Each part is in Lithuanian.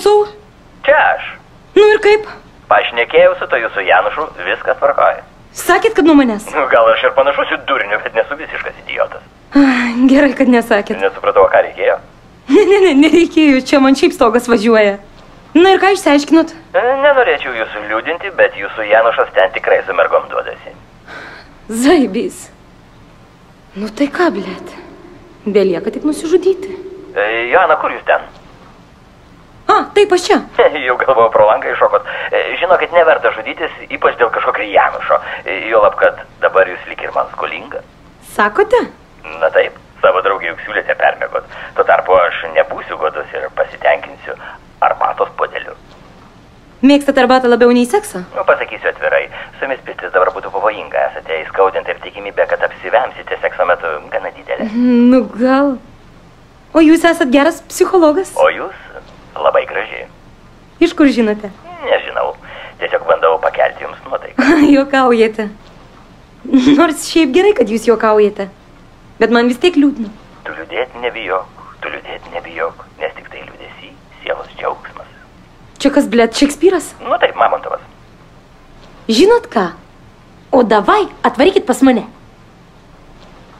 Klausau. Čia aš. Nu ir kaip? Pašnekėjau su to jūsų Janušu, viskas tvarkoja. Sakėt, kad nuo manęs? Gal aš ir panašus į durnių, bet nesu visiškas idiotas. Gerai, kad nesakėt. Nesupratau, ką reikėjo. Ne, nereikėjo, čia man šiaip stogas važiuoja. Na ir ką išsiaiškinot? Nenorėčiau jūsų liūdinti, bet jūsų Janušas ten tikrai su mergom duodasi. Zaibys. Nu tai ką, blėt? Belieka tik nusižudyti. Joana, kur jūs ten? Taip, aš čia. Jau galvojau pro langą iššokot. Žinokit, neverta žudytis, ypač dėl kažkokio Janušo. Juolab, kad dabar jūs lyg ir man skolinga. Sakote? Na taip, savo draugį juk siūlėte permiegot. Tuo tarpu aš nebūsiu godus ir pasitenkinsiu arbatos podeliu. Mėgstat arbatą labiau nei seksą? Pasakysiu atvirai, su jumis pistis dabar būtų pavojinga. Esate įskaudinti ir tikimybė, kad apsivemsite sekso metu gana didelė. Nu gal. O jūs esat geras psichologas? O jūs labai graži. Iš kur žinote? Nežinau, tiesiog bandau pakelti jums nuotaiką. Juokaujate. Nors šiaip gerai, kad jūs juokaujate. Bet man vis tiek liūdna. Tu liūdėti nebijok, nes tik tai liūdėsi, sielos džiaugsmas. Čia kas, blėt, Šekspyras? Nu taip, Mamontovas. Žinot ką? O davai, atvarykit pas mane.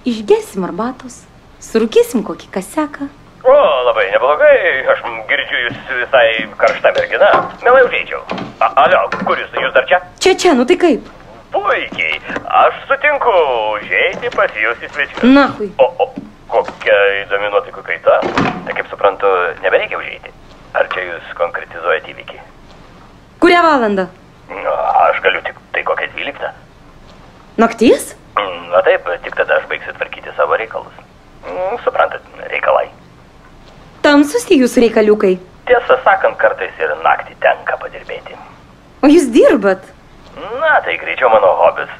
Išgersim arbatos, surūkysim kokį kaseką. O, labai neblogai, aš girdžiu jūs visai karšta mergina. Mielai užeičiau. Alio, kur jūs dar čia? Čia, nu tai kaip? Puikiai, aš sutinku užeiti pas jūs į svečius. Nahui. O, kokia įdomi nuotaikų kaita. Tai kaip suprantu, nebereikia užeiti. Ar čia jūs konkretizuojate įvykį? Kurią valandą? Aš galiu tik tai kokią 12. Nakties? Na taip, tik tada aš baigsiu tvarkyti savo reikalus. Suprantat, reikalai. Tamsus tie jūsų reikaliukai. Tiesą sakant, kartais ir naktį tenka padirbėti. O jūs dirbat? Na, tai greičiau mano hobis,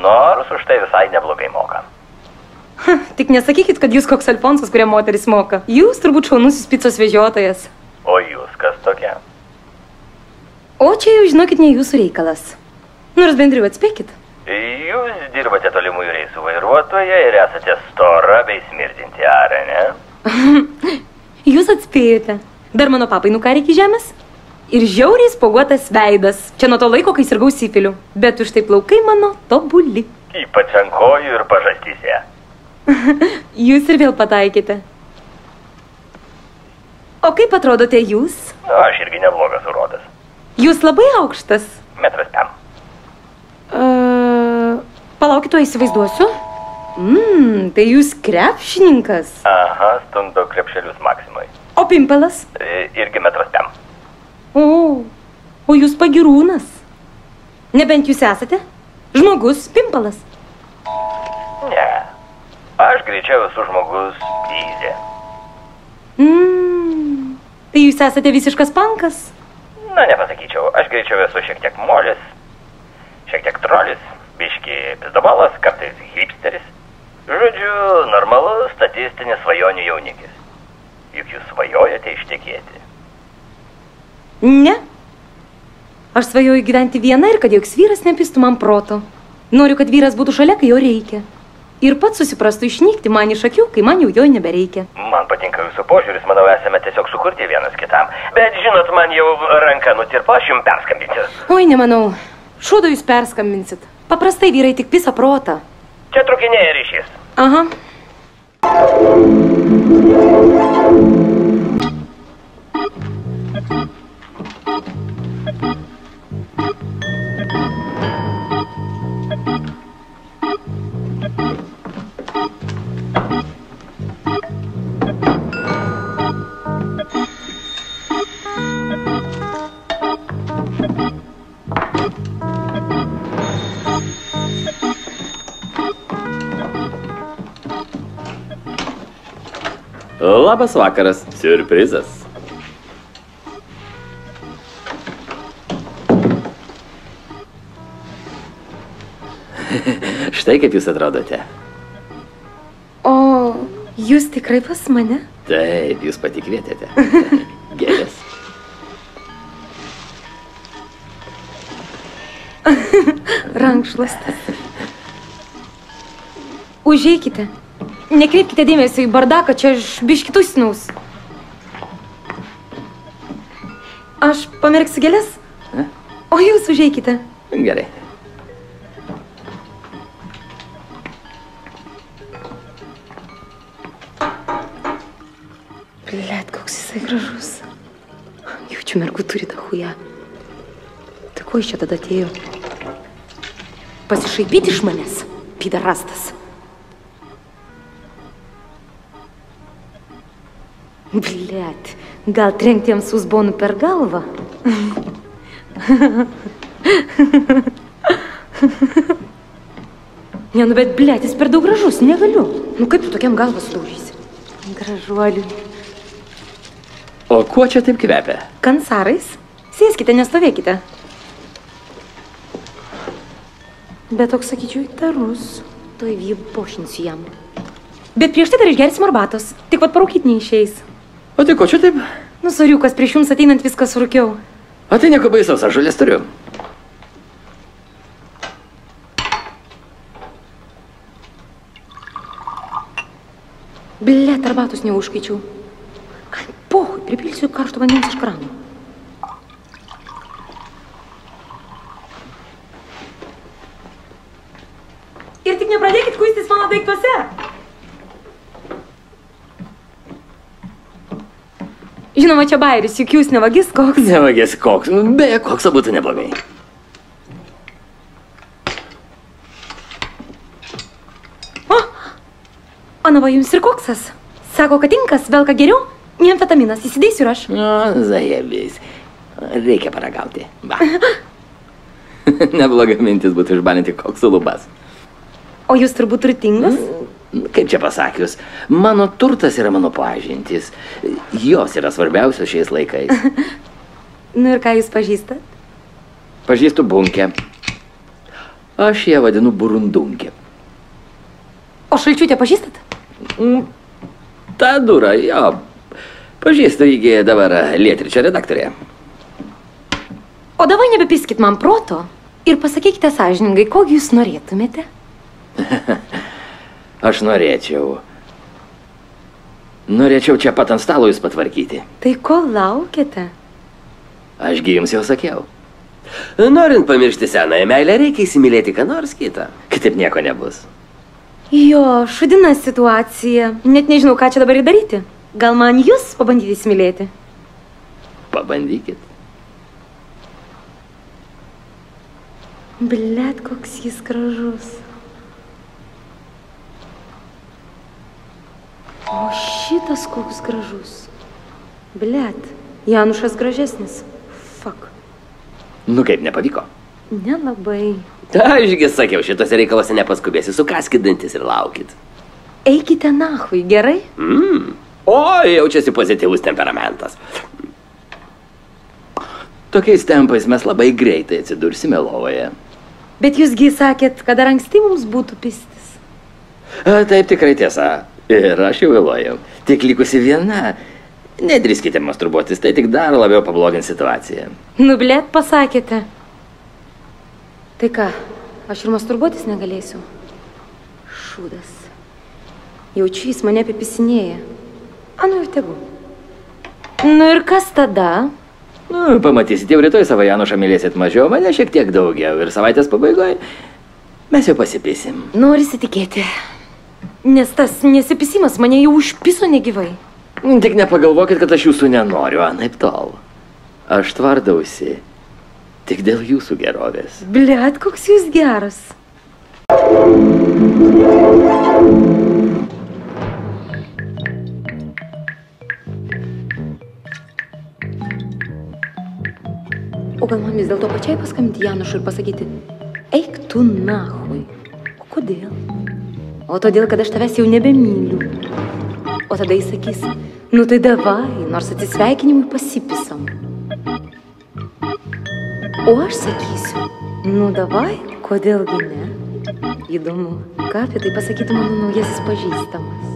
nors už tai visai neblogai moka. Tik nesakykit, kad jūs koks Alfonsas, kurią moteris moka. Jūs turbūt šaunusis picos vežiotojas. O jūs kas tokia? O čia jau žinokit ne jūsų reikalas. Nors bendriau atspėkit. Jūs dirbate tolimųjų reisų vairuotoja ir esate stora bei smirdinti arę, ne? Jūs atspėjote. Dar mano papai nukarė iki žemės. Ir žiauriai spuoguotas veidas. Čia nuo to laiko, kai sirgau sifiliu. Bet už tai plaukai mano tobuli. Ypač ant kojų ir pažastyse. Jūs ir vėl pataikėte. O kaip atrodote jūs? Aš irgi neblogas urodas. Jūs labai aukštas. 1,5 m. Palaukit, to įsivaizduosiu. Tai jūs krepšininkas. Aha, stundo krepšelius Maksimai. O pimpelas? Irgi 1,5 m. O jūs pagirūnas. Nebent jūs esate? Žmogus, pimpalas. Ne, aš greičiau esu žmogus pyzė. Tai jūs esate visiškas pankas? Na, nepasakyčiau, aš greičiau esu šiek tiek molis, šiek tiek trolis, biški pizdobalas, kartais hipsteris. Žodžiu, normalus statistinis svajonių jaunikis. Juk jūs svajojate ištekėti. Ne. Aš svajoju gyventi viena ir kad joks vyras nepistų man proto. Noriu, kad vyras būtų šalia, kai jo reikia. Ir pats susiprastų išnykti man iš akių, kai man jau jo nebereikia. Man patinka jūsų požiūris, manau, esame tiesiog sukurti vienas kitam. Bet žinot, man jau ranka nutirpo, aš jums perskambinsiu. Oi, nemanau. Šūdo jūs perskambinsit. Paprastai vyrai tik pisa protą. Čia trukinėja ryšys. Aha. Labas vakaras, siurprizas. Štai kaip jūs atrodote. O jūs tikrai pas mane? Taip, jūs pati kvietėte. Gėlės. Rankšluostis. Užeikite. Nekreipkite dėmesio į bardaką, čia aš biškį tusinaus. Aš pamerksiu gėlės, o jūs užeikite. Gerai. Blet, koks jisai gražus. Jaučiu, mergų turi tą chują. Tai ko iš čia tada atėjo? Pasišaipyti iš manęs, pidarastas. Blet, gal trenkti jam su uzbonu per galvą? Ne, nu bet, blet, jis per daug gražus, negaliu. Nu kaip tu tokiam galvą sudaužysi? Gražuoliu. O kuo čia taip kvepia? Kansarais. Sėskite, nestovėkite. Bet toks, sakyčiau, įtarus. Tuoj vybošinsiu jam. Bet prieš tai dar išgersim arbatos. Tik vat parūkyt neišeis. O tai ko čia taip? Nu, soriukas, prieš jums ateinant viską surūkiau. O tai nieko baisaus, aš žolės turiu. Blet, arbatos neužkaičiau. Ai, pohui, pripilsiu karšto vandens iš krano. Ir tik nepradėkit kuistis mano daiktuose. Žinoma, čia bairis, juk jūs nevagis koks. Nevagis koks, beje, koks būtų neblogai. O, na va, jums ir koksas. Sako, kad tinkas, velka geriau, ne amfetaminas, įsidėsiu ir aš. O, zajebys. Reikia paragauti. Va. Nebloga mintis būtų išbalinti koksų lubas. O jūs turbūt turtingas? Kaip čia pasakius, mano turtas yra mano pažintys. Jos yra svarbiausios šiais laikais. Nu ir ką jūs pažįstat? Pažįstu bunkę. Aš ją vadinu burundunkę. O Šalčiūtę pažįstat? Ta dura, jo. Pažįstu, jį dabar lietričio redaktorė. O davai nebepiskit man proto ir pasakykite sąžiningai, kokį jūs norėtumėte? Aš norėčiau čia pat ant stalo jūs patvarkyti. Tai ko laukiate? Ašgi jums jau sakiau. Norint pamiršti senąją meilę, reikia įsimylėti ką nors kitą. Kitaip nieko nebus. Jo, šudina situacija. Net nežinau, ką čia dabar daryti. Gal man jūs pabandyti įsimylėti? Pabandykit. Blet, koks jis gražus. O šitas koks gražus. Blet, Janušas gražesnis. Fuck. Nu kaip, nepavyko? Nelabai. Ašgi sakiau, šitose reikalose nepaskubėsi, sukaskit dantis ir laukit. Eikite nachui, gerai? O, jaučiasi pozityvus temperamentas. Tokiais tempais mes labai greitai atsidursime lovoje. Bet jūsgi sakėt, kad dar anksti mums būtų pistis. Taip tikrai tiesa. Ir aš jau vėluoju. Tik likusi viena. Nedrįskite masturbuotis, tai tik dar labiau pablogins situaciją. Nu, blet, pasakėte. Tai ką, aš ir masturbuotis negalėsiu? Šūdas. Jaučiu, jis mane apipisinėja. Nu ir tegu. Nu ir kas tada? Nu, pamatysit, jau rytoj savo Janušą mylėsit mažiau, mane šiek tiek daugiau. Ir savaitės pabaigoje mes jau pasipisim. Norisi tikėti. Nes tas nesipisimas mane jau užpiso negyvai. Tik nepagalvokit, kad aš jūsų nenoriu, anaip tol. Aš tvardausi tik dėl jūsų gerovės. Blet, koks jūs geras. O gal man vis dėlto pačiai paskambinti Janušui ir pasakyti, eik tu nahui. O kodėl? O todėl, kad aš tavęs jau nebemyliu. O tada jis sakys, nu tai davai, nors atsisveikinimui pasipisam. O aš sakysiu, nu davai, kodėlgi ne? Įdomu, ką apie tai pasakytų mano naujasis pažįstamas.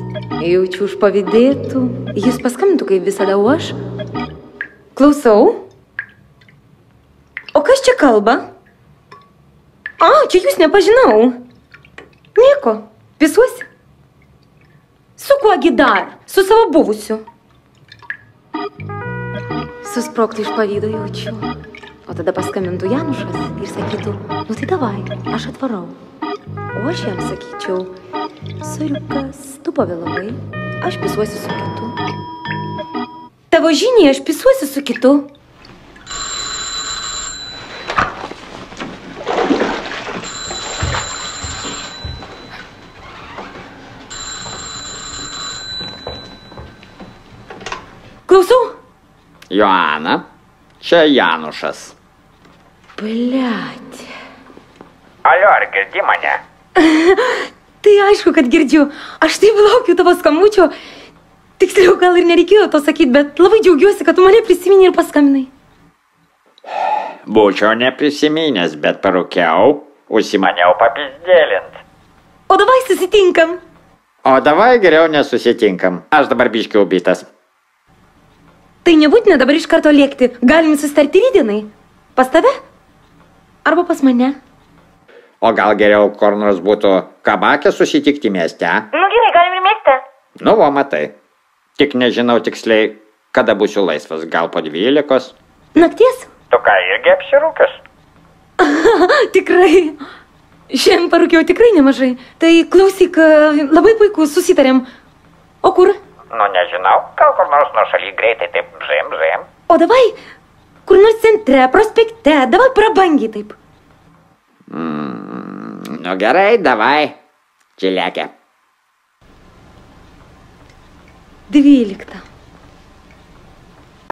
Jaučiu užpavydėtų. Jis paskambintų kaip visada, o aš? Klausau. O kas čia kalba? Čia jūs nepažinau. Nieko. Pisuosi? Su kuogi dar? Su savo buvusiu. susprogtų iš pavydo jaučiu. O tada paskambintų Janušas ir sakytų, nu tai davai, aš atvarau. O aš jam sakyčiau, soriukas, tu pavėlavai, aš pisuosiu su kitu. Tavo žiniai, aš pisuosiu su kitu. Klausau? Joana, čia Janušas. Bliat. Alio, ar girdi mane? Tai aišku, kad girdžiu. Aš taip laukiu tavo skambučio. Tiksliau, gal ir nereikėjo to sakyti, bet labai džiaugiuosi, kad tu mane prisiminė ir paskambinai. Būčiau neprisiminęs, bet parūkiau, Maniau papizdėlint. O davai susitinkam. O davai geriau nesusitinkam. Aš dabar biškiau bitas. Tai nebūtina dabar iš karto lėkti. Galim susitarti rydienai. Pas tave? Arba pas mane? O gal geriau kur nors būtų kabakė susitikti mieste? Nu gerai, galim ir mieste. Nu, va, matai. Tik nežinau tiksliai, kada būsiu laisvas. Gal po 12. Nakties? Tu ką, irgi apsirūkęs? Tikrai. Šiandien parūkiau tikrai nemažai. Tai klausyk, labai puiku, susitarėm. O kur? Nu, nežinau, gal kur nors nuo šaly greitai taip bžem. O davai, kur nors centre, prospekte, davai prabangiai taip. Nu gerai, davai. Čiliakė. 12.